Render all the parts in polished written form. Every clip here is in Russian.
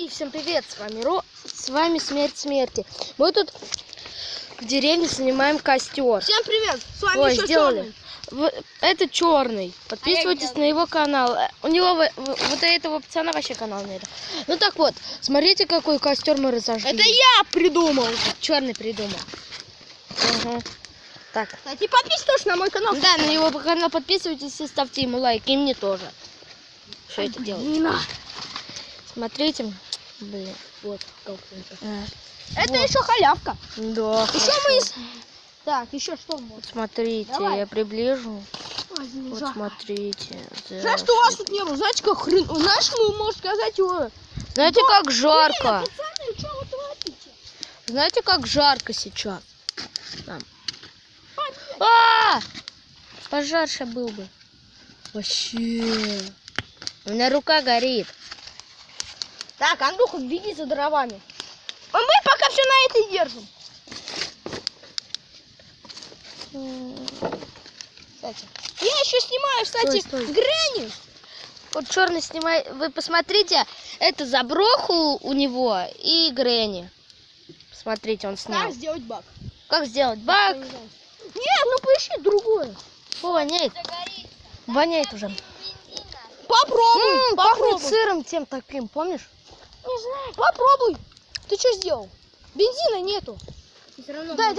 всем привет, с вами Смерть Смерти. Мы тут в деревне снимаем костер. Всем привет, с вами еще сделали. Это черный. Подписывайтесь на его канал. У него вот этого пацана вообще канал нет. Ну так вот, смотрите, какой костер мы разожгли. Это я придумал. Черный придумал. Угу. Так. Кстати, подписывайтесь на мой канал. Да, на его канал подписывайтесь и ставьте ему лайк. И мне тоже. Что это делать? Смотрите. Блин, вот как это вот. еще халявка. Да. Еще мы... Так, еще что? Вот смотрите, давай. я приближу. Возьми, вот смотрите. Знаешь, что у вас тут не было? Знаете, как хрен... Знаешь, мы, можно сказать, его... Знаете, как жарко? Блин, пацаны, что вы творите? Знаете, как жарко сейчас? Там. Пожарше был бы. Вообще. У меня рука горит. Так, Андрюха, беги за дровами. А мы пока все на это держим. Кстати, я еще снимаю, кстати, стой. Грэнни. Вот черный снимает. Вы посмотрите, это заброху у него и Грэнни. Смотрите, он снял. Как сделать баг? Как сделать баг? Нет, ну поищи другое. Фу, воняет. Воняет уже. Попробуй. Пахнет сыром тем таким, помнишь? Не знаю. Попробуй. Ты что сделал? Бензина нету. Все равно дай.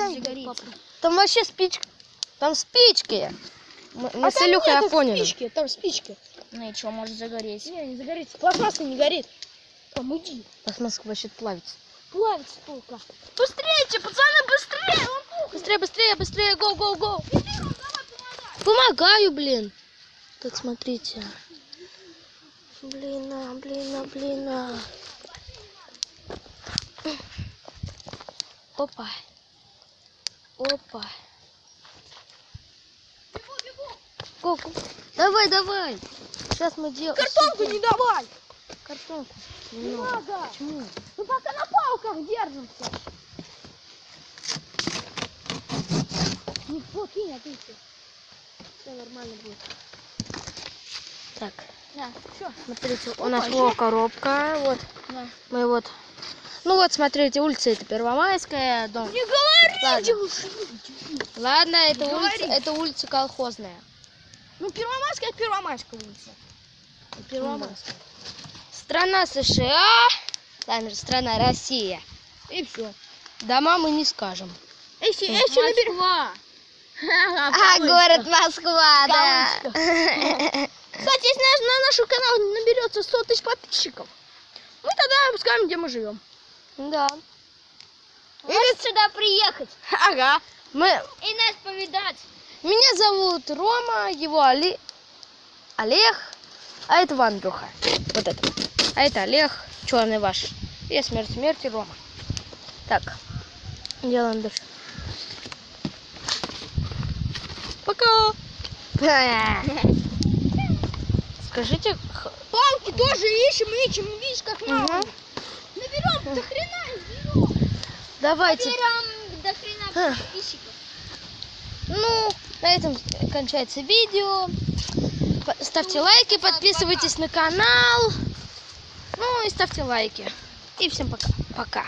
Там вообще спичка. Там спички. Мы с Илюхой я поняли. Спички, там спички. Ну и что, может загореть? Не загорится. Пластмасса не горит. Там иди. Пластмасска вообще плавится. Плавится только. Быстрее, пацаны, быстрее. Быстрее, гоу. Помогаю, блин. Так, смотрите. Блин. Опа. Бегу. Давай. Сейчас мы делаем. Картонку не давай. Картонку. Не надо. Почему? Мы пока на палках держимся. Не кинь, отойти. Все нормально будет. Так. На, все. Смотрите, у нас коробка. Вот. Да. Мы вот. Ну вот, смотрите, улица это Первомайская, дом. Не говорите уже. Ладно, это улица колхозная. Ну, Первомайская, это Первомайская улица. Первомайская. Страна США, страна Россия. И все. Дома мы не скажем. Москва. Город Москва, да. Кстати, если на наш канал наберется 100 тысяч подписчиков, мы тогда скажем, где мы живем. Да. Или сюда приехать. Ага. И нас повидать. Меня зовут Рома, его Олег, а это Андрюха. Вот это. А это Олег, черный ваш. И Смерть Рома. Так. Делаем дальше. Пока. Скажите. Палки тоже ищем, видишь, как мало. Наберем до хрена наберем. Давайте. Наберем до хрена подписчиков. Ну, на этом кончается видео. Ставьте лайки, подписывайтесь на канал. Ну и ставьте лайки. И всем пока. Пока.